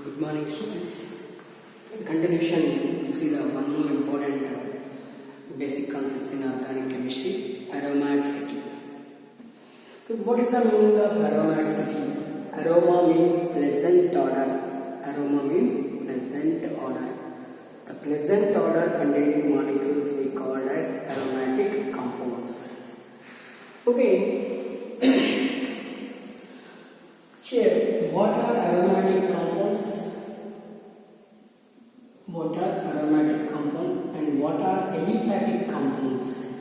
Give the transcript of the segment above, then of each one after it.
Good morning, students. In continuation, you see the one more important basic concepts in organic chemistry, aromaticity. So what is the meaning of aromaticity? Aroma means pleasant odor. Aroma means pleasant odor. The pleasant odor containing molecules we call as aromatic compounds. Okay. Here, what are aromatic compounds? What are aromatic compounds and what are aliphatic compounds?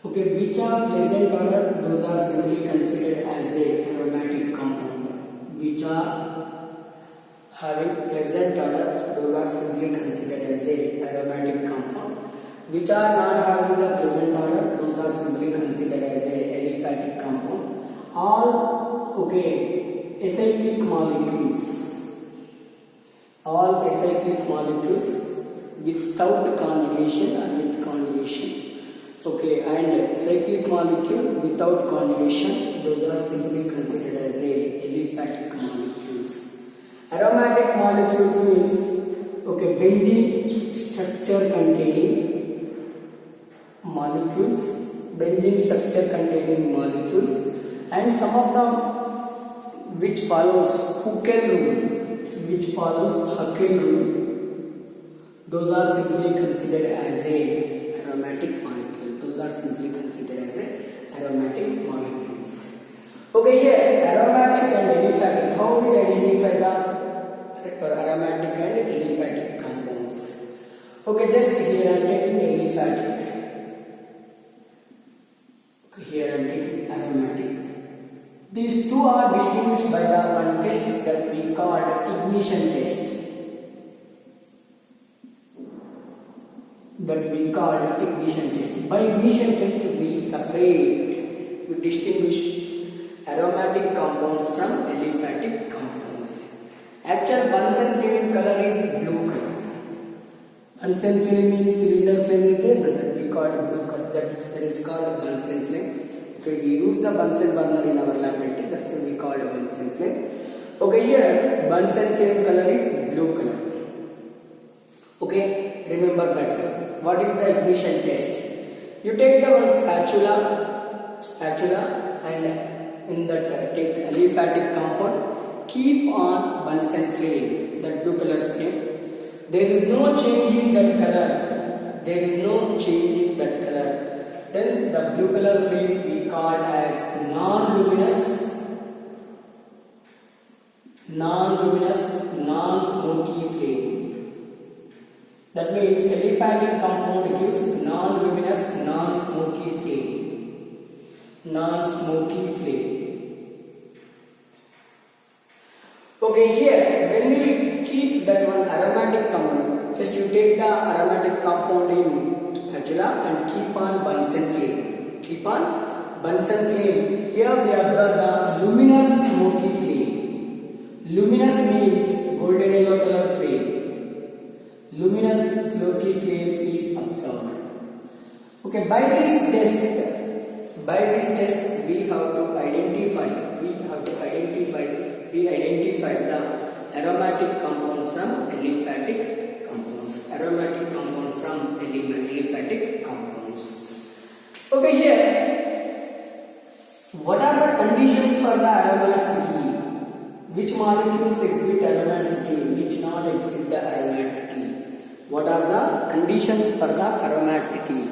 Okay, which are pleasant odor? Those are simply considered as a aromatic compound. Which are having pleasant odor? Those are simply considered as a aromatic compound. Which are not having the pleasant odor? Those are simply considered as a aliphatic compound. All acyclic molecules, all acyclic molecules without conjugation or with conjugation, and cyclic molecule without conjugation, those are simply considered as a aliphatic molecules. Aromatic molecules means benzene structure containing molecules, benzene structure containing molecules. And some of them which follows Huckel rule, those are simply considered as a aromatic molecule. Those are simply considered as a aromatic molecules. Okay, here aromatic and aliphatic. How we identify the aromatic and aliphatic compounds? Okay, just here I am taking aliphatic. Here I am taking aromatic. These two are distinguished by the one test that we call ignition test. By ignition test, we distinguish aromatic compounds from aliphatic compounds. Actual Bunsen flame color is blue color. Bunsen flame means cylinder flame is there, but we call blue color. That is called Bunsen flame. Okay, we use the Bunsen burner in our laboratory, that's why we call it Bunsen flame. Okay, here Bunsen flame color is blue color. Okay, remember that. What is the ignition test? You take the one spatula and in that take aliphatic compound, keep on Bunsen flame, that blue color flame. There is no change in that color. Then the blue color flame we call as non-luminous, non-smoky flame. That means aliphatic compound gives non-luminous, non-smoky flame. Okay, here when we keep that one aromatic compound, just you take the aromatic compound in spatula and keep on Bunsen flame. Here we observe the luminous smoky flame. Luminous means golden yellow color flame. Luminous smoky flame is observed. Okay, by this test we have to identify the aromatic compounds from aliphatic compounds. Okay, here, what are the conditions for the aromaticity? Which molecules exhibit aromaticity, which not exhibit the aromaticity? What are the conditions for the aromaticity?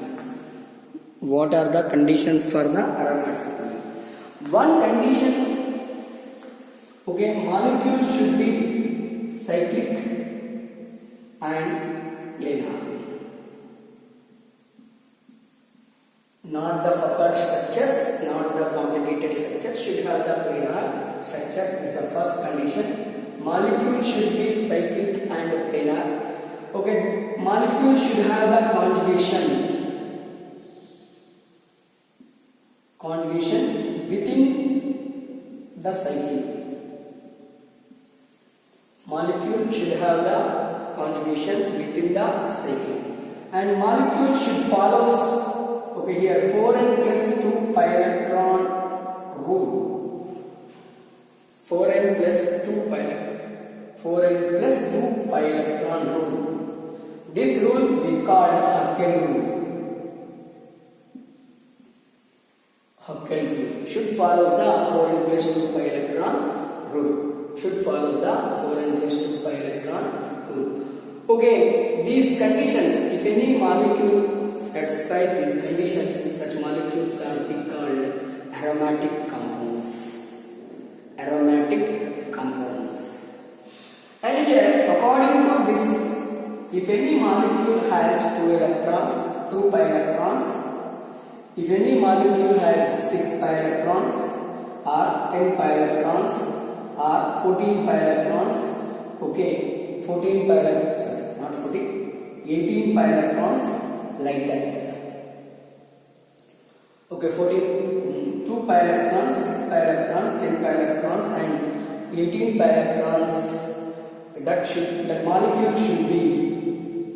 One condition, molecule should be cyclic and planar. Not the fuckered structures, not the complicated structures, should have the planar structure is the first condition. Molecule should be cyclic and planar. Okay, molecule should have the conjugation within the cycle. Molecule should have the conjugation within the cycle. And molecule should follow here 4n plus 2 pi electron rule. 4n plus 2 pi electron. 4n plus 2 pi electron rule. This rule we call Huckel rule. Huckel rule should follow the 4n plus 2 pi electron rule. Should follow the 4n plus 2 pi electron rule. Okay, these conditions, if any molecule satisfy these conditions, such molecules are called aromatic compounds. Aromatic compounds. And here, according to this, if any molecule has 2 electrons, 2 pi electrons, if any molecule has 6 pi electrons, or 10 pi electrons, or 14 pi electrons, okay, 14 pi electrons, sorry, not 14, 18 pi electrons, like that. Okay, 2 pi electrons, 6 pi electrons, 10 pi electrons, and 18 pi electrons. That molecule should be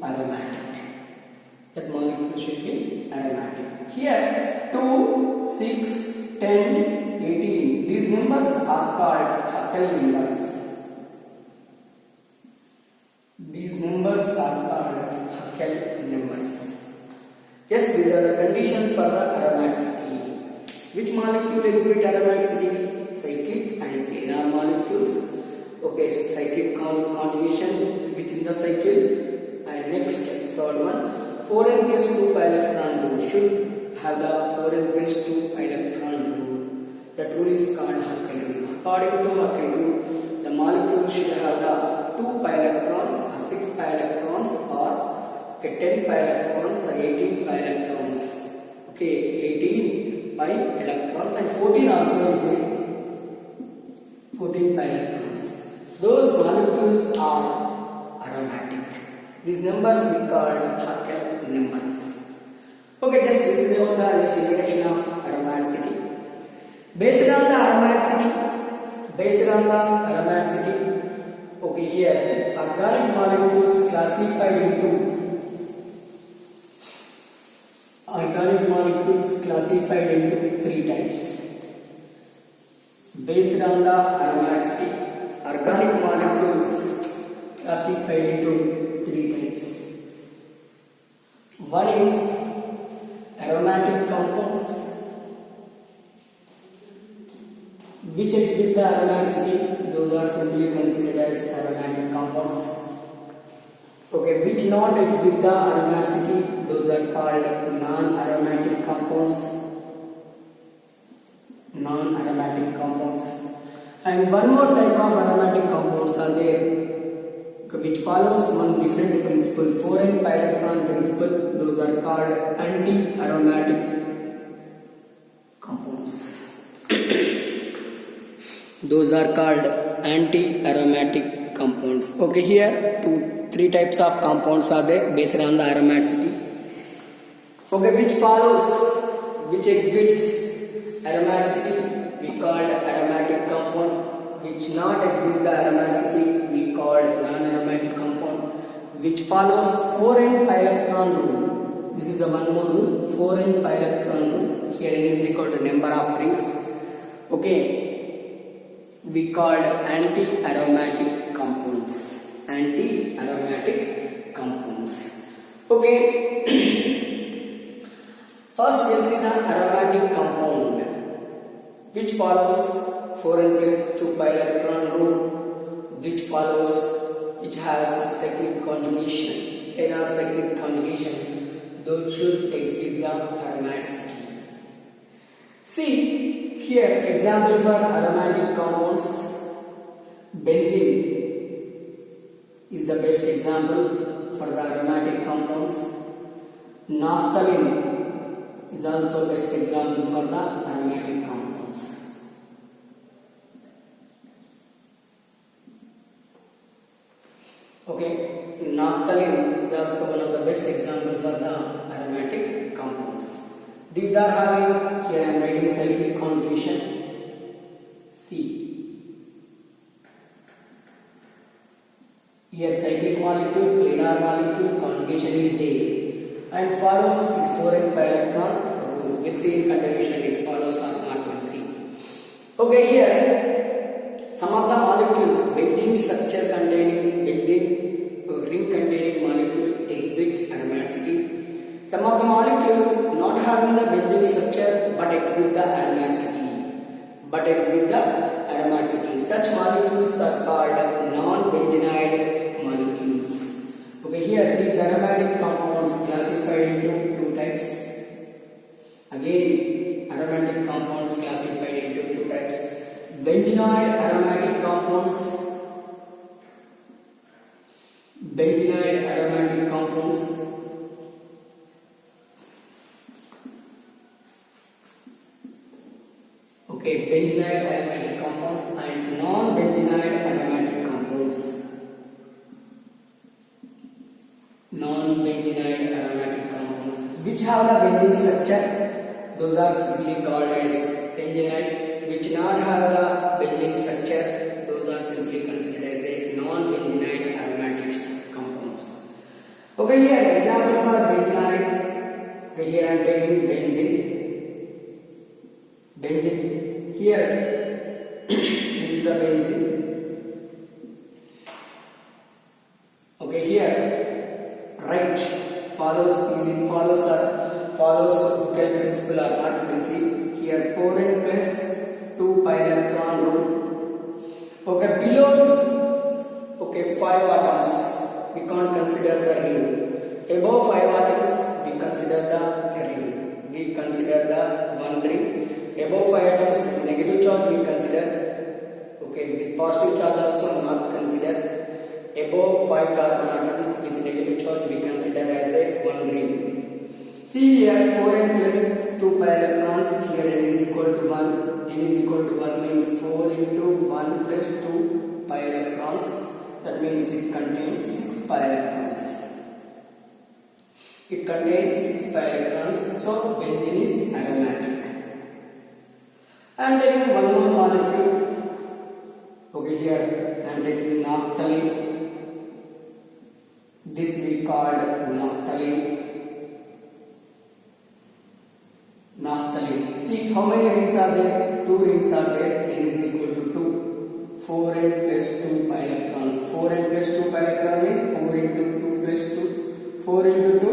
aromatic. That molecule should be aromatic. Here 2, 6, 10, 18. These numbers are called Huckel numbers. These numbers are called Huckel numbers. Yes, these are the conditions for the aromaticity. Which molecule exhibit aromaticity? Cyclic and planar molecules. Okay, so cyclic conjugation within the cycle. And next, third one, 4n plus 2 pi electron rule should have the 4n plus 2 pi electron rule. That rule is called Huckel rule. According to Huckel rule, the molecule should have the 2 pi electrons or 6 pi electrons or 10 pi electrons or 18 pi electrons. Okay, 18 pi electrons and 14 also is there. 14 pi electrons. Those molecules are aromatic. These numbers we called Huckel numbers. Okay, just this is about the introduction of aromaticity. Based on the aromaticity, okay, here organic molecules classified into three types. Based on the aromaticity, organic molecules classified into three types. One is aromatic compounds, which exhibit the aromaticity. Those are simply considered as aromatic compounds. Okay, which not exhibit the aromaticity, those are called non-aromatic compounds. Non-aromatic compounds. And one more type of aromatic compounds are there, which follows one different principle, 4n pi electron principle. Those are called anti-aromatic compounds. Those are called anti-aromatic compounds. Okay, here three types of compounds are there based on the aromaticity. Okay, which exhibits aromaticity, we called aromatic compound. Which not exhibit the aromaticity, we called non-aromatic compound. Which follows 4n pi electron rule. This is the one more rule, 4n pi electron rule. Here n is equal to number of rings. Okay, we called anti-aromatic compounds. Anti-aromatic compounds. Okay. First we'll see the aromatic compound, which follows 4n plus 2 pi electron rule, which has cyclic conjugation. In our cyclic conjugation, those should exhibit the aromaticity. See here, example for aromatic compounds. Benzene is the best example for the aromatic compounds. Naphthalene is also best example for the aromatic compounds. Okay, naphthalene is also one of the best example for the aromatic compounds. These are having, here I am writing cyclic conjugation C. Here cyclic molecule, planar molecule, conjugation is there, and follows with 4n pi electron. We'll see in conjugation it follows or not, we'll see. Okay, here some of the molecules, benzene benzene structure containing benzene ring containing molecule exhibit aromaticity. Some of the molecules not having the benzene structure but exhibit the aromaticity. Such molecules are called non-benzenide molecules. Okay, here these aromatic compounds classified into two types. Again, aromatic compounds classified into two types. Benzenoid aromatic compounds. Benzenoid aromatic compounds. Okay, benzenoid aromatic compounds and non-benzenoid aromatic compounds. Non-benzenoid aromatic compounds which have the benzene structure, those are simply called as benzenoid. Which not have the benzene structure, those are simply considered as a non-benzenoid aromatic compounds. Okay, here example for benzenoid. Okay, here I am taking benzene. Here this is the benzene. Okay, here right follows Huckel principle or not, you can see here 4n plus 2 pi electron rule. Okay, below 5 atoms we can't consider the ring. Above 5 atoms we consider the ring. We consider the one ring. Above 5 atoms with negative charge we consider. Okay, with positive charge also not consider. Above 5 carbon atoms with negative charge we consider as a one ring. See here 4n plus 2 pi electrons, here n is equal to 1. N is equal to 1 means 4 into 1 plus 2 pi electrons. That means it contains 6 pi electrons. It contains 6 pi electrons, so benzene is aromatic. I am taking one more molecule. Okay, here I am taking naphthalene. This we called naphthalene. See how many rings are there? 2 rings are there. N is equal to 2. 4n plus 2 pi electrons. 4n plus 2 pi electron means 4 into 2 plus 2. 4 into 2,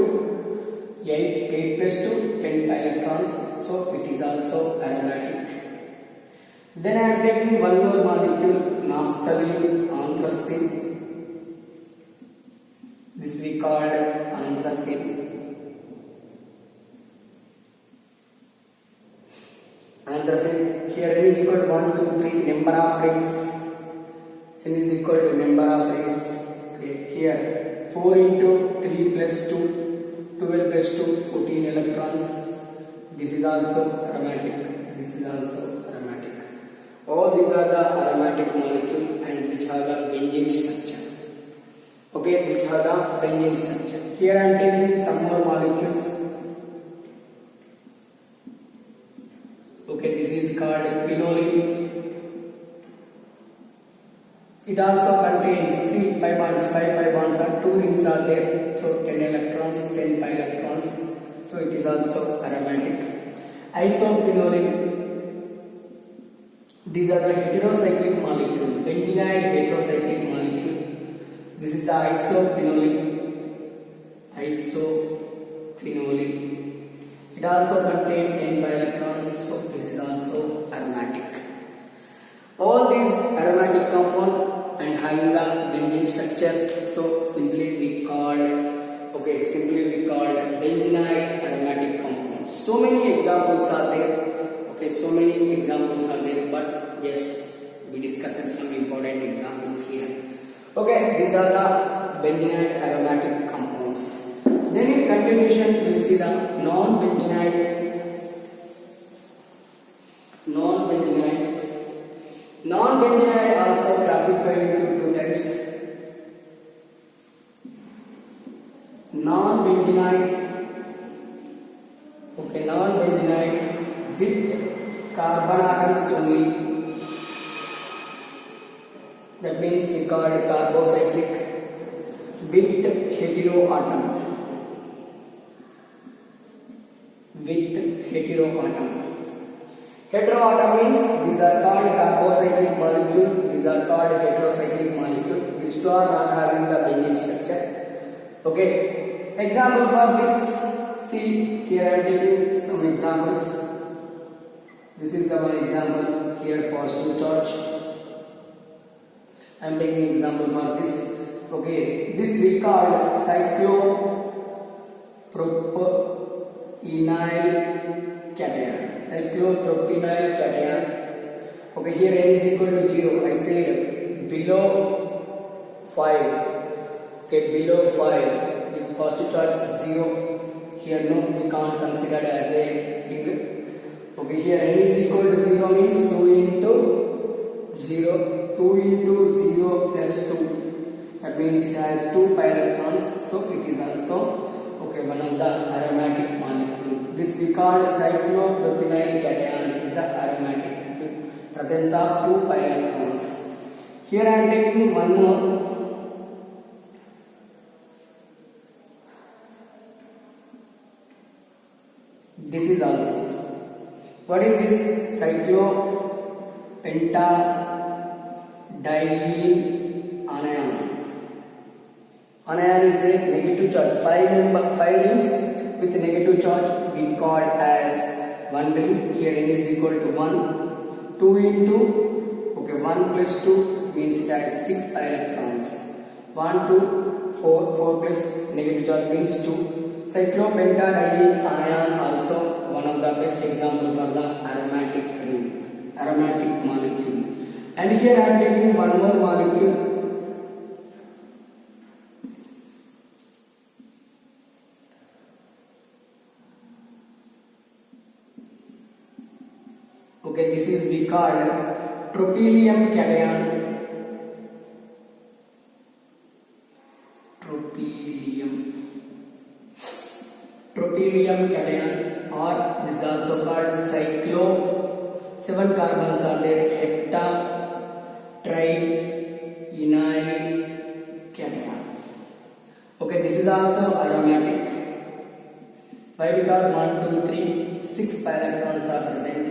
8. 8 plus 2, 10 pi electrons. So it is also aromatic. Then I am taking one more molecule, naphthalene anthracene. This we called anthracene. Anthracene, here n is equal to 1, 2, 3, number of rings. N is equal to number of rings. Okay, here 4 into 3 plus 2, 12 plus 2, 14 electrons. This is also aromatic. This is also aromatic. All these are the aromatic molecule and which have the benzene structure. Okay, which have the benzene structure. Here I am taking some more molecules. Okay, this is called phenolene. It also contains, see, 5 bonds, 5 pi bonds are 2 rings are there, so 10 electrons, 10 pi electrons, so it is also aromatic. Isophenolene, these are the heterocyclic molecule, benzenoid heterocyclic molecule. This is the isophenolene. It also contains 10 pi electrons, so this is also aromatic. All these aromatic compound and having the benzene structure, so simply we called benzenoid aromatic compounds. So many examples are there. Okay, so many examples are there, but yes, we discussed some important examples here. Okay, these are the benzenoid aromatic compounds. Then in continuation we will see the non-benzenoid. Non-benzenoid also classified into two types. Non-benzenoid with carbon atoms only. That means we call it carbocyclic. With heteroatom. Heteroatom means these are called carbocyclic molecule. These are called heterocyclic molecule. These two are not having the benzene structure. Okay. Example for this. See here I am taking some examples. This is the one example. Here positive charge. I am taking example for this. Okay. This we call cyclopropyl cation. Cyclopropyl cation. Okay, here n is equal to 0. I said below 5. Okay, below 5. The positive charge is 0. Here no, we can't consider as a ring. Okay, here n is equal to 0 means 2 into 0. 2 into 0 plus 2. That means it has 2 pi electrons. So it is also one of the aromatic molecule. This we call cyclopropyl cation is the aromatic. Presence of 2 pi electrons. Here I am taking one more. This is also. What is this? Cyclopentadiene anion. Anion is the negative charge. 5 rings with negative charge we call as one ring. Here n is equal to 1. 2 into 1 plus 2 means it has 6 pi electrons. 1, 2, 4 plus negative charge means 2. Cyclopentadiene anion also one of the best example for the aromatic ring, aromatic molecule. And here I am taking one more molecule. Okay, this is we call tropylium cation. Tropylium cation, or this is also called cyclo. 7 carbons are there. Heptatriene cation. Okay, this is also aromatic. Why? Because 1, 2, 3, 6 pi electrons are present.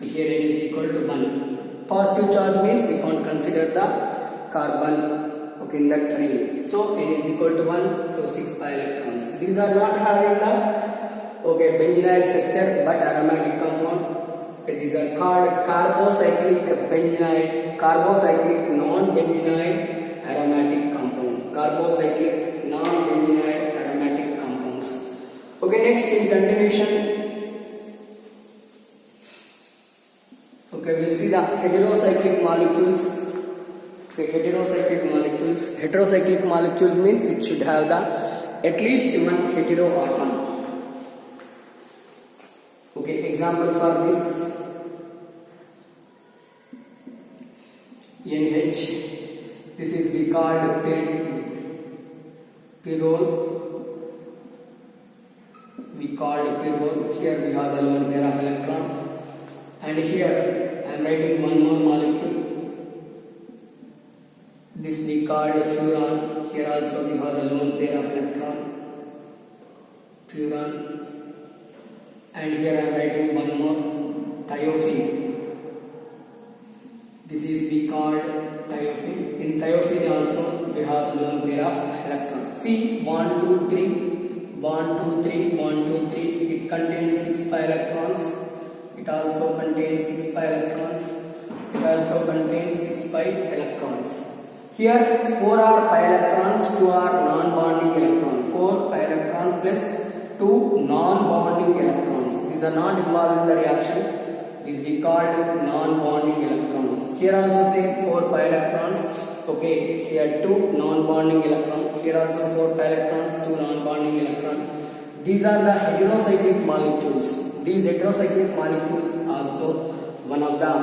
Here n is equal to 1. Positive charge means we can't consider the carbon in that ring. So n is equal to 1. So 6 pi electrons. These are not having the benzenide structure but aromatic compound. Okay, these are called carbocyclic benzenide, carbocyclic non-benzenide aromatic compound. Carbocyclic non-benzenide aromatic compounds. Okay, next in continuation. Okay, we'll see the heterocyclic molecules. Okay, heterocyclic molecules. Heterocyclic molecules means it should have the at least one heteroatom. Okay, example for this NH. This is we called pyrrole. We called pyrrole. Here we have the lone pair of electron. And here I am writing one more molecule. This we called furan. Here also we have the lone pair of electron. Furan. And here I am writing one more thiophene. This is we called thiophene. In thiophene also we have lone pair of electron. See 1, 2, 3, 1, 2, 3, 1, 2, 3. It contains 6 pi electrons. It also contains 6 pi electrons. It also contains 6 pi electrons. Here 4 are pi electrons, 2 are non-bonding electrons. 4 pi electrons plus 2 non-bonding electrons. These are not involved in the reaction. These we called non-bonding electrons. Here also same 4 pi electrons. Okay, here 2 non-bonding electrons. Here also 4 pi electrons, 2 non-bonding electrons. These are the heterocyclic molecules. These heterocyclic molecules also one of the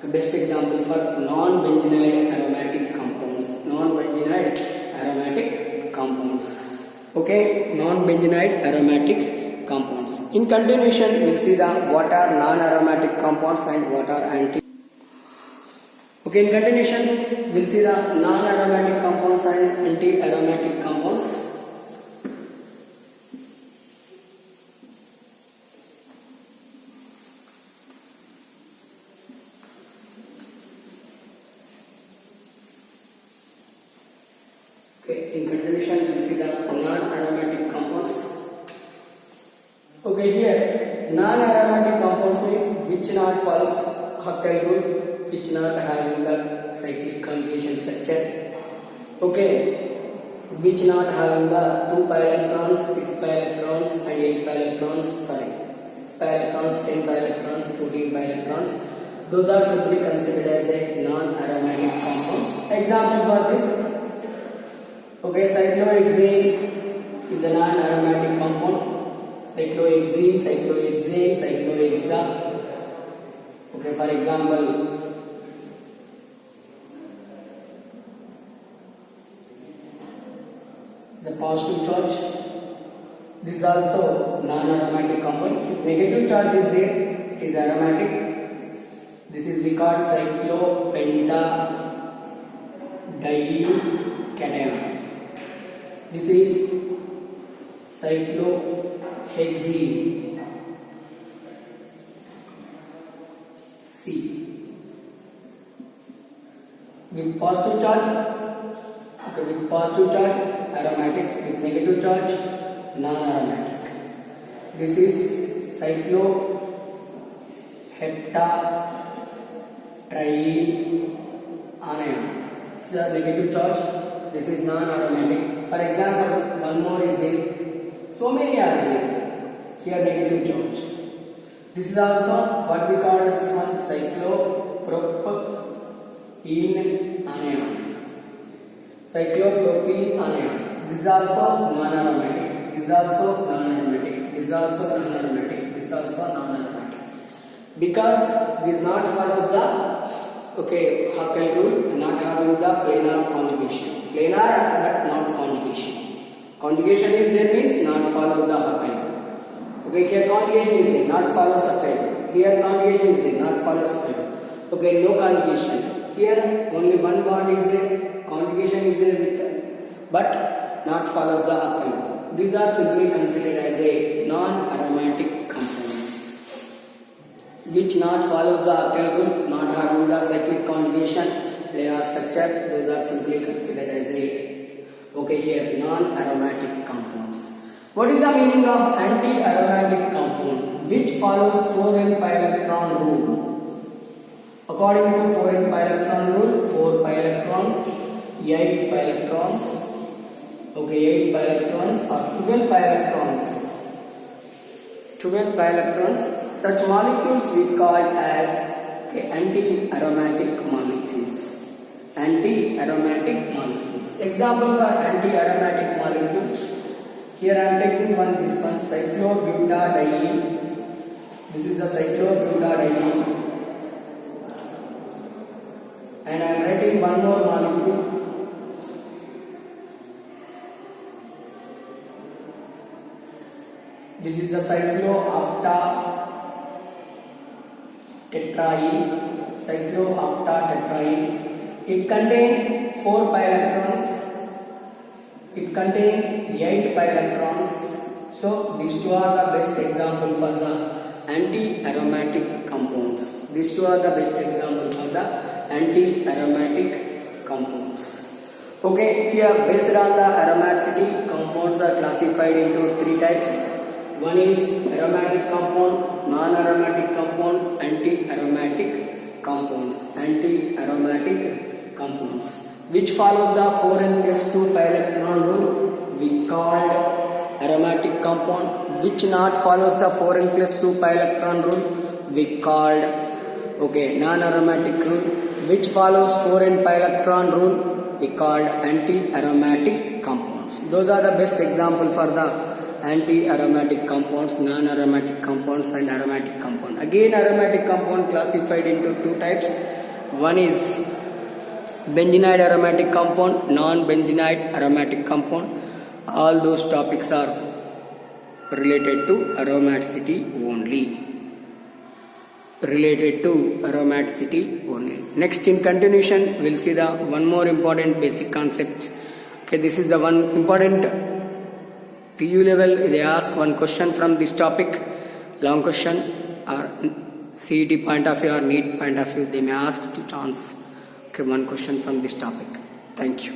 best example for non-benzenide aromatic compounds. Non-benzenide aromatic compounds. Okay, non-benzenide aromatic compounds. In continuation, we'll see the what are non-aromatic compounds and what are anti. Okay, in continuation, we'll see the non-aromatic compounds and anti-aromatic compounds. not follows Huckel rule, which not having the cyclic conjugation structure. Okay, which not having the 2 pi electrons, 6 pi electrons and 8 pi electrons, 6 pi electrons, 10 pi electrons, 14 pi electrons. Those are simply considered as a non-aromatic compounds. Example for this, okay, cyclohexane is a non-aromatic compound. Cyclohexene, cyclohexa. Okay, for example, the positive charge. This is also non-aromatic compound. If negative charge is there, it is aromatic. This is we call cyclopentadiene. This is cyclohexene. C. With positive charge, okay, with positive charge aromatic, with negative charge non-aromatic. This is cycloheptatriene anion. This is a negative charge. This is non-aromatic. For example, one more is there. So many are there. Here negative charge. This is also what we call this one, cyclopropene anion. Cyclopropene anion. This is also non-aromatic. This is also non-aromatic. This is also non-aromatic. This is also non-aromatic. Because this not follows the Huckel rule, not having the planar conjugation. Planar but not conjugation. Conjugation is there means not follow the Huckel rule. Okay, here conjugation is there, not follows Huckel rule. Here conjugation is there, not follows Huckel rule. Okay, no conjugation. Here only one bond is there, conjugation is there with that, but not follows the Huckel rule. These are simply considered as a non-aromatic compounds, which not follows the Huckel rule, not having the cyclic conjugation, planar structure. Those are simply considered as a here non-aromatic compounds. What is the meaning of anti-aromatic compound? Which follows 4n pi electron rule? According to 4n pi electron rule, 4 pi electrons, 8 pi electrons, 8 pi electrons or 12 pi electrons. 12 pi electrons, such molecules we call as anti-aromatic molecules. Anti-aromatic molecules. Example for anti-aromatic molecules. Here I am taking this one, cyclobutadiene. This is the cyclobutadiene. And I am writing one more molecule. This is the cyclooctatetraene. It contains 4 pi electrons. It contains 8 pi electrons. So these two are the best example for the anti-aromatic compounds. These two are the best example for the anti-aromatic compounds. Okay, here based on the aromaticity, compounds are classified into 3 types. One is aromatic compound, non-aromatic compound, anti-aromatic compounds. Anti-aromatic compounds, which follows the 4n plus 2 pi electron rule, we called aromatic compound. Which not follows the 4n plus 2 pi electron rule, we called non-aromatic rule. Which follows 4n pi electron rule, we called anti-aromatic compounds. Those are the best example for the anti-aromatic compounds, non-aromatic compounds and aromatic compound. Again, aromatic compound classified into 2 types. One is benzenide aromatic compound, non-benzenide aromatic compound. All those topics are related to aromaticity only. Next, in continuation, we'll see the one more important basic concept. This is the one important PU level. They ask one question from this topic, long question, or CET point of view or NEET point of view. They may ask 2 times. One question from this topic. Thank you.